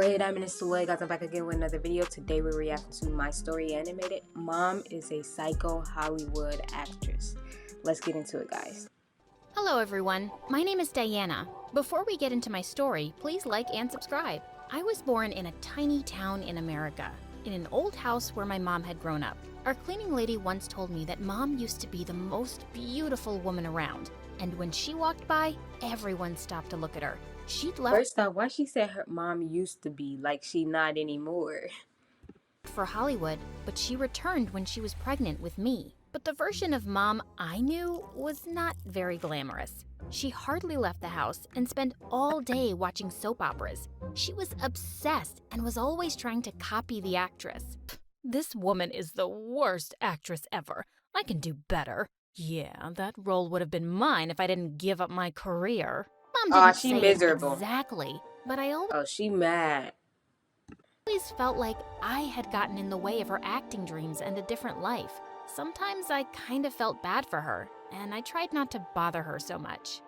Hey, Diamond Way, guys. I'm back again with another video. Today we're reacting to My Story Animated. Mom is a psycho Hollywood actress. Let's get into it, guys. Hello everyone, my name is Diana. Before we get into my story, please like and subscribe. I was born in a tiny town in America, in an old house where my mom had grown up. Our cleaning lady once told me that Mom used to be the most beautiful woman around, and when she walked by, everyone stopped to look at her. She'd left First off, why she said her mom used to be like she not anymore? for Hollywood, but she returned when she was pregnant with me. But the version of Mom I knew was not very glamorous. She hardly left the house and spent all day watching soap operas. She was obsessed and was always trying to copy the actress. This woman is the worst actress ever. I can do better. Yeah, that role would have been mine if I didn't give up my career. Mom didn't She say miserable. exactly, but I always Oh, she mad. felt like I had gotten in the way of her acting dreams and a different life. Sometimes I kind of felt bad for her, and I tried not to bother her so much.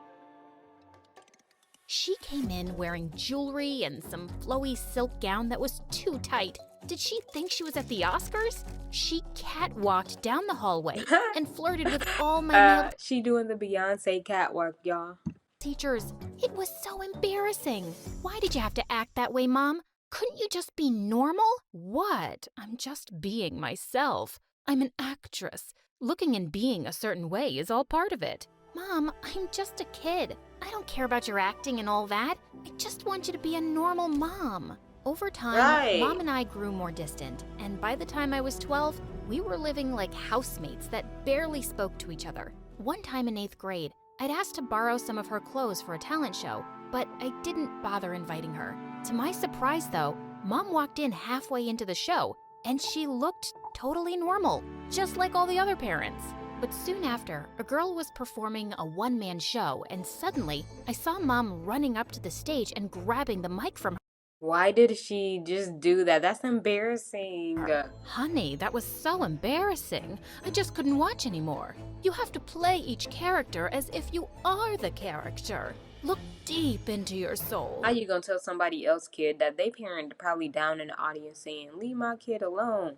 She came in wearing jewelry and some flowy silk gown that was too tight. Did she think she was at the Oscars? She catwalked down the hallway and flirted with all my male She doing the Beyonce catwalk, y'all. teachers. It was so embarrassing. Why did you have to act that way, Mom? Couldn't you just be normal? What? I'm just being myself. I'm an actress. Looking and being a certain way is all part of it. Mom, I'm just a kid. I don't care about your acting and all that. I just want you to be a normal mom. Over time, Right. Mom and I grew more distant, and by the time I was 12, we were living like housemates that barely spoke to each other. One time in 8th grade, I'd asked to borrow some of her clothes for a talent show, but I didn't bother inviting her. To my surprise, though, Mom walked in halfway into the show, and she looked totally normal, just like all the other parents. But soon after, a girl was performing a one-man show, and suddenly, I saw Mom running up to the stage and grabbing the mic from Why did she just do that? That's embarrassing. Honey, that was so embarrassing. I just couldn't watch anymore. You have to play each character as if you are the character. Look deep into your soul. How you gonna tell somebody else kid that they parent probably down in the audience saying, "Leave my kid alone"?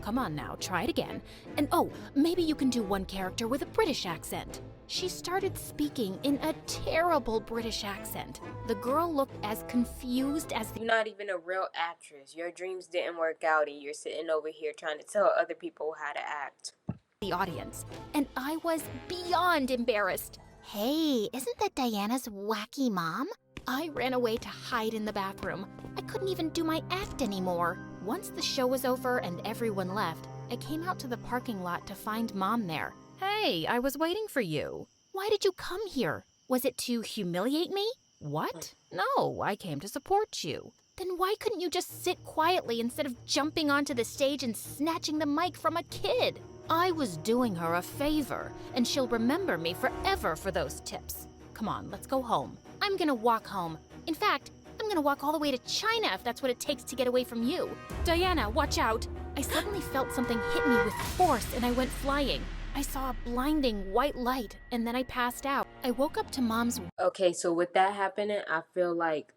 Come on now, try it again. And oh, maybe you can do one character with a British accent. She started speaking in a terrible British accent. The girl looked as confused as You're not even a real actress. Your dreams didn't work out and you're sitting over here trying to tell other people how to act. the audience, and I was beyond embarrassed. Hey, isn't that Diana's wacky mom? I ran away to hide in the bathroom. I couldn't even do my act anymore. Once the show was over and everyone left, I came out to the parking lot to find Mom there. Hey, I was waiting for you. Why did you come here? Was it to humiliate me? What? No, I came to support you. Then why couldn't you just sit quietly instead of jumping onto the stage and snatching the mic from a kid? I was doing her a favor, and she'll remember me forever for those tips. Come on, let's go home. I'm gonna walk home. In fact, I'm gonna walk all the way to China if that's what it takes to get away from you. Diana, watch out! I suddenly felt something hit me with force and I went flying. I saw a blinding white light and then I passed out. I woke up to Mom's Okay, so with that happening, I feel like,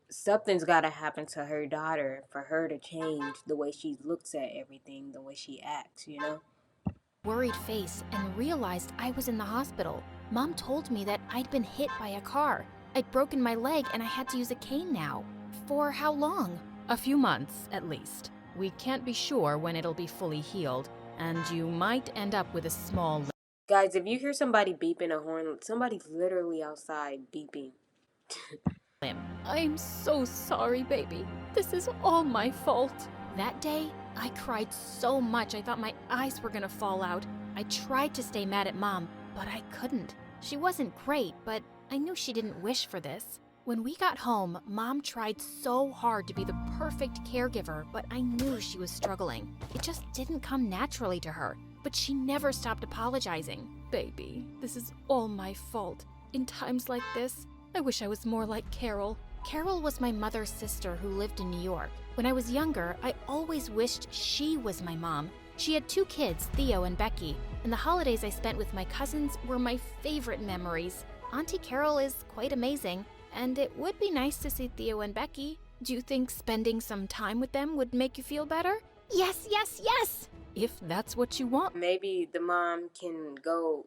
something's gotta happen to her daughter for her to change the way she looks at everything, the way she acts, worried face and realized I was in the hospital. Mom told me that I'd been hit by a car. I'd broken my leg and I had to use a cane now. For how long? A few months, at least. We can't be sure when it'll be fully healed, and you might end up with a small Guys, if you hear somebody beeping a horn, somebody's literally outside beeping. limb. I'm so sorry, baby. This is all my fault. That day, I cried so much I thought my eyes were gonna fall out. I tried to stay mad at Mom, but I couldn't. She wasn't great, but I knew she didn't wish for this. When we got home, Mom tried so hard to be the perfect caregiver, but I knew she was struggling. It just didn't come naturally to her, but she never stopped apologizing. Baby, this is all my fault. In times like this, I wish I was more like Carol. Carol was my mother's sister who lived in New York. When I was younger, I always wished she was my mom. She had 2 kids, Theo and Becky, and the holidays I spent with my cousins were my favorite memories. Auntie Carol is quite amazing. and it would be nice to see Theo and Becky. Do you think spending some time with them would make you feel better? Yes, yes, yes! If that's what you want. Maybe the mom can go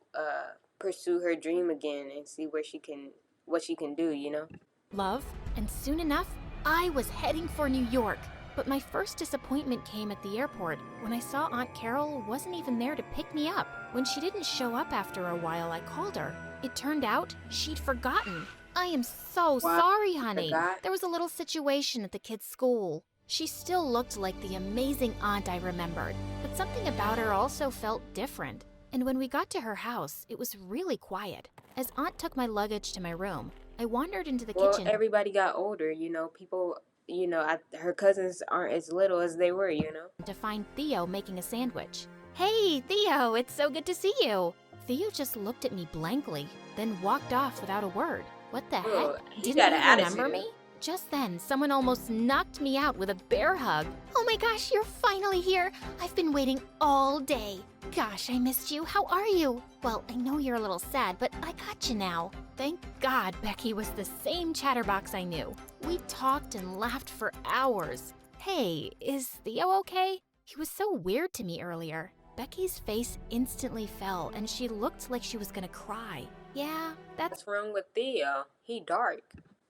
pursue her dream again and see what she can do, you know? Love, and soon enough, I was heading for New York. But my first disappointment came at the airport when I saw Aunt Carol wasn't even there to pick me up. When she didn't show up after a while, I called her. It turned out she'd forgotten. I am so sorry, honey. Forgot? There was a little situation at the kids' school. She still looked like the amazing aunt I remembered, but something about her also felt different. And when we got to her house, it was really quiet. As Aunt took my luggage to my room, I wandered into the kitchen. Well, everybody got older, you know. People, you know, her cousins aren't as little as they were, you know. To find Theo making a sandwich. Hey, Theo, it's so good to see you. Theo just looked at me blankly, then walked off without a word. What the Ugh, heck? he Didn't got he an remember attitude. me? Just then, someone almost knocked me out with a bear hug. Oh my gosh, you're finally here. I've been waiting all day. Gosh, I missed you. How are you? Well, I know you're a little sad, but I got you now. Thank God Becky was the same chatterbox I knew. We talked and laughed for hours. Hey, is Theo okay? He was so weird to me earlier. Becky's face instantly fell and she looked like she was gonna cry. Yeah, that's What's wrong with Theo? He dark.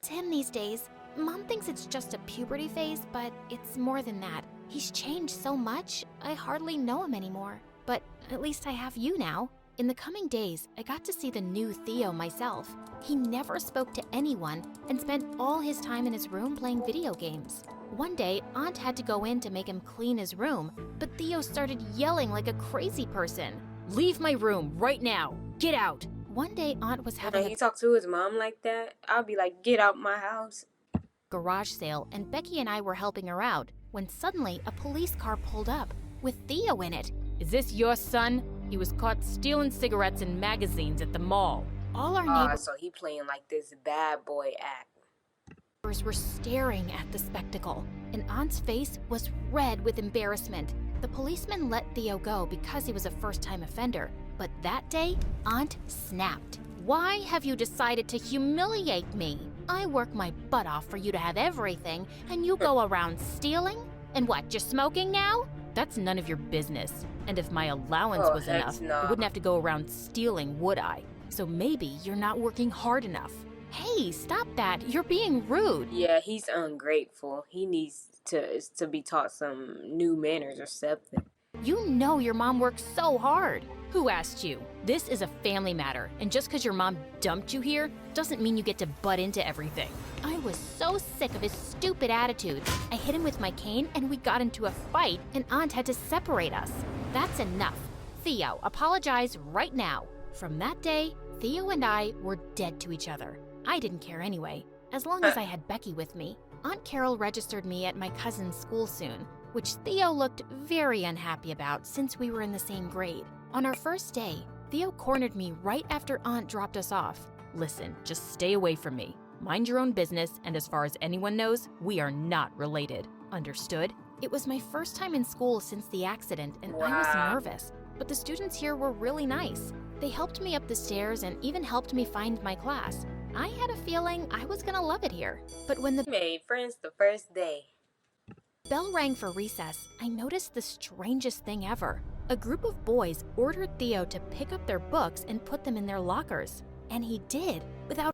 him these days. Mom thinks it's just a puberty phase, but it's more than that. He's changed so much, I hardly know him anymore. But at least I have you now. In the coming days, I got to see the new Theo myself. He never spoke to anyone and spent all his time in his room playing video games. One day, Aunt had to go in to make him clean his room, but Theo started yelling like a crazy person. Leave my room right now! Get out! One day, Aunt was having And a he talked to his mom like that, I'll be like, get out my house. garage sale, and Becky and I were helping her out when suddenly a police car pulled up with Theo in it. Is this your son? He was caught stealing cigarettes and magazines at the mall. All our neighbors So he playing like this bad boy act. were staring at the spectacle, and Aunt's face was red with embarrassment. The policeman let Theo go because he was a first-time offender, but that day, Aunt snapped. Why have you decided to humiliate me? I work my butt off for you to have everything, and you go around stealing? And what, you're smoking now? That's none of your business. And if my allowance Oh, was heck enough, no. I wouldn't have to go around stealing, would I? So maybe you're not working hard enough. Hey, stop that. You're being rude. Yeah, he's ungrateful. He needs to be taught some new manners or something. You know your mom works so hard. Who asked you? This is a family matter, and just because your mom dumped you here doesn't mean you get to butt into everything. I was so sick of his stupid attitude. I hit him with my cane and we got into a fight, and Aunt had to separate us. That's enough. Theo, apologize right now. From that day, Theo and I were dead to each other. I didn't care anyway, as long as I had Becky with me. Aunt Carol registered me at my cousin's school soon, which Theo looked very unhappy about since we were in the same grade. On our first day, Theo cornered me right after Aunt dropped us off. Listen, just stay away from me. Mind your own business, and as far as anyone knows, we are not related. Understood? It was my first time in school since the accident, and I was Wow. nervous. But the students here were really nice. They helped me up the stairs and even helped me find my class. I had a feeling I was gonna love it here. But when the He made friends the first day. bell rang for recess, I noticed the strangest thing ever. A group of boys ordered Theo to pick up their books and put them in their lockers. And he did, without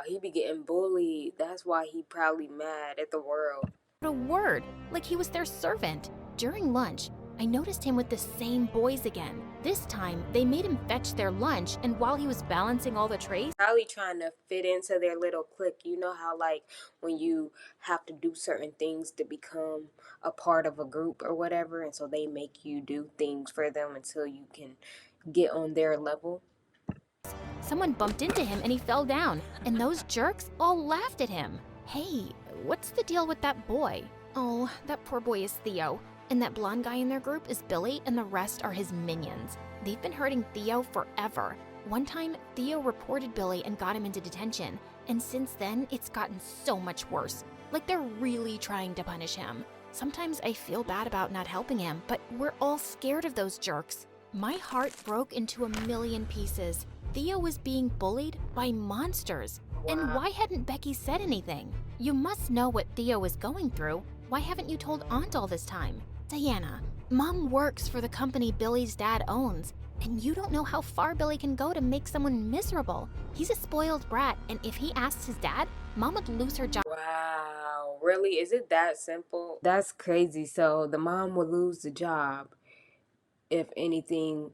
He be getting bullied. That's why he probably mad at the world. a word, like he was their servant. During lunch, I noticed him with the same boys again. This time, they made him fetch their lunch, and while he was balancing all the trays, Probably trying to fit into their little clique. You know how like when you have to do certain things to become a part of a group or whatever, and so they make you do things for them until you can get on their level. someone bumped into him and he fell down, and those jerks all laughed at him. Hey, what's the deal with that boy? Oh, that poor boy is Theo. And that blonde guy in their group is Billy, and the rest are his minions. They've been hurting Theo forever. One time, Theo reported Billy and got him into detention. And since then, it's gotten so much worse. Like they're really trying to punish him. Sometimes I feel bad about not helping him, but we're all scared of those jerks. My heart broke into a million pieces. Theo was being bullied by monsters. And Wow. why hadn't Becky said anything? You must know what Theo is going through. Why haven't you told Aunt all this time? Diana, Mom works for the company Billy's dad owns, and you don't know how far Billy can go to make someone miserable. He's a spoiled brat, and if he asks his dad, Mom would lose her job. Wow. Really? Is it that simple? That's crazy. So the mom would lose the job if anything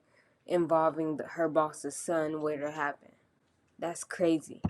involving her boss's son were to happen. That's crazy.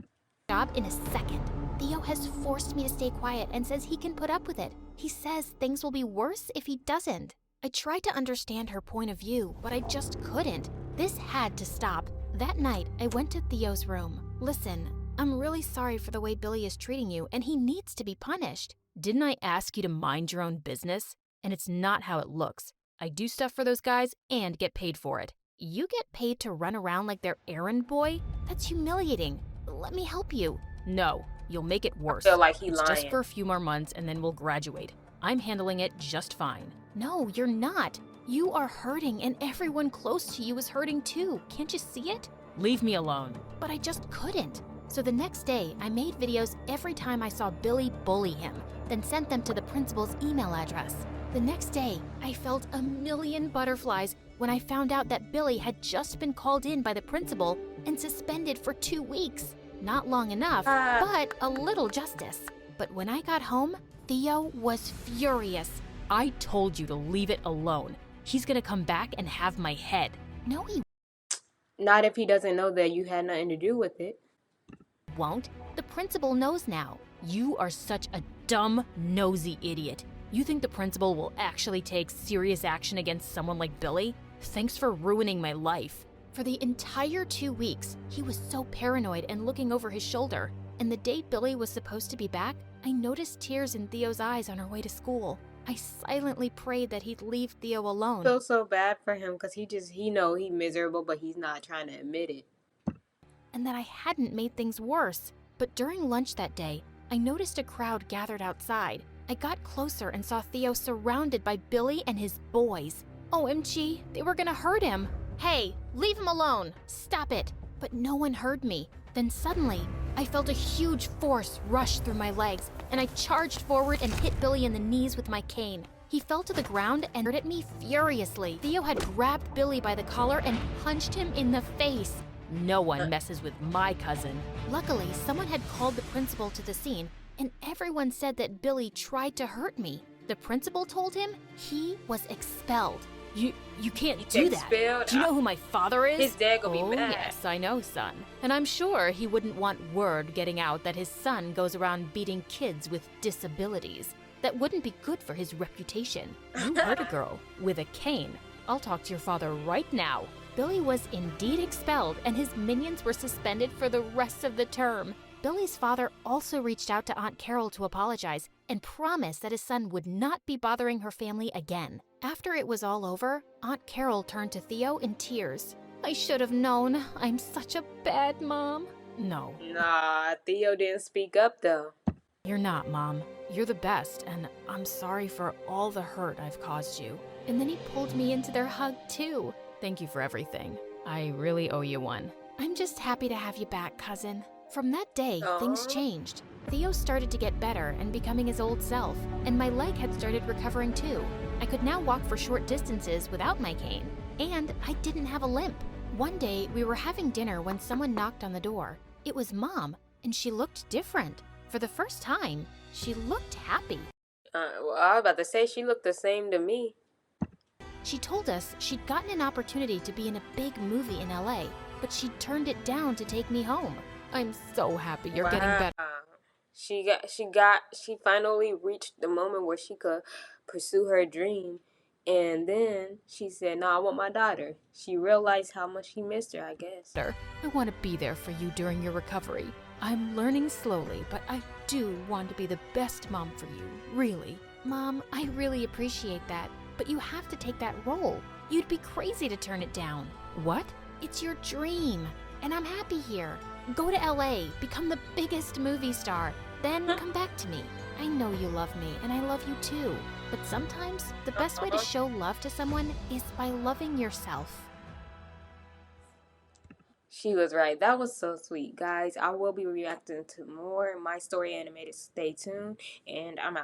In a second. Theo has forced me to stay quiet and says he can put up with it. He says things will be worse if he doesn't. I tried to understand her point of view, but I just couldn't. This had to stop. That night, I went to Theo's room. Listen, I'm really sorry for the way Billy is treating you, and he needs to be punished. Didn't I ask you to mind your own business? And it's not how it looks. I do stuff for those guys and get paid for it. You get paid to run around like their errand boy? That's humiliating. Let me help you. No, you'll make it worse. I feel like It's just for a few more months and then we'll graduate. I'm handling it just fine. No, you're not. You are hurting and everyone close to you is hurting too. Can't you see it? Leave me alone. But I just couldn't. So the next day, I made videos every time I saw Billy bully him, then sent them to the principal's email address. The next day, I felt a million butterflies when I found out that Billy had just been called in by the principal and suspended for 2 weeks. Not long enough, but a little justice. But when I got home, Theo was furious. I told you to leave it alone. He's gonna come back and have my head. No, he Not if he doesn't know that you had nothing to do with it. won't. The principal knows now. You are such a dumb, nosy idiot. You think the principal will actually take serious action against someone like Billy? Thanks for ruining my life. For the entire 2 weeks, he was so paranoid and looking over his shoulder. And the day Billy was supposed to be back, I noticed tears in Theo's eyes on her way to school. I silently prayed that he'd leave Theo alone. I feel so bad for him because he know he's miserable, but he's not trying to admit it. And that I hadn't made things worse. But during lunch that day, I noticed a crowd gathered outside. I got closer and saw Theo surrounded by Billy and his boys. OMG, they were gonna hurt him. Hey, leave him alone. Stop it. But no one heard me. Then suddenly, I felt a huge force rush through my legs, and I charged forward and hit Billy in the knees with my cane. He fell to the ground and hurt at me furiously. Theo had grabbed Billy by the collar and punched him in the face. No one messes with my cousin. Luckily, someone had called the principal to the scene, and everyone said that Billy tried to hurt me. The principal told him he was expelled. You can't do that. Expelled? Do you know who my father is? His dad gonna be mad. Yes, I know, son. And I'm sure he wouldn't want word getting out that his son goes around beating kids with disabilities. That wouldn't be good for his reputation. You hurt a girl with a cane. I'll talk to your father right now. Billy was indeed expelled, and his minions were suspended for the rest of the term. Billy's father also reached out to Aunt Carol to apologize and promise that his son would not be bothering her family again. After it was all over, Aunt Carol turned to Theo in tears. I should have known. I'm such a bad mom. No. Nah, Theo didn't speak up though. You're not, Mom. You're the best, and I'm sorry for all the hurt I've caused you. And then he pulled me into their hug, too. Thank you for everything. I really owe you one. I'm just happy to have you back, cousin. From that day, things changed. Theo started to get better and becoming his old self, and my leg had started recovering too. I could now walk for short distances without my cane, and I didn't have a limp. One day, we were having dinner when someone knocked on the door. It was Mom, and she looked different. For the first time, she looked happy. Well, I was about to say she looked the same to me. She told us she'd gotten an opportunity to be in a big movie in LA, but she'd turned it down to take me home. I'm so happy you're getting better. She finally reached the moment where she could pursue her dream. And then she said, no, I want my daughter. She realized how much she missed her, I guess. I want to be there for you during your recovery. I'm learning slowly, but I do want to be the best mom for you, really. Mom, I really appreciate that, but you have to take that role. You'd be crazy to turn it down. What? It's your dream, and I'm happy here. Go to LA, become the biggest movie star, then come back to me. I know you love me, and I love you too. But sometimes, the best way to show love to someone is by loving yourself. She was right. That was so sweet. Guys, I will be reacting to more My Story Animated. Stay tuned, and I'm out.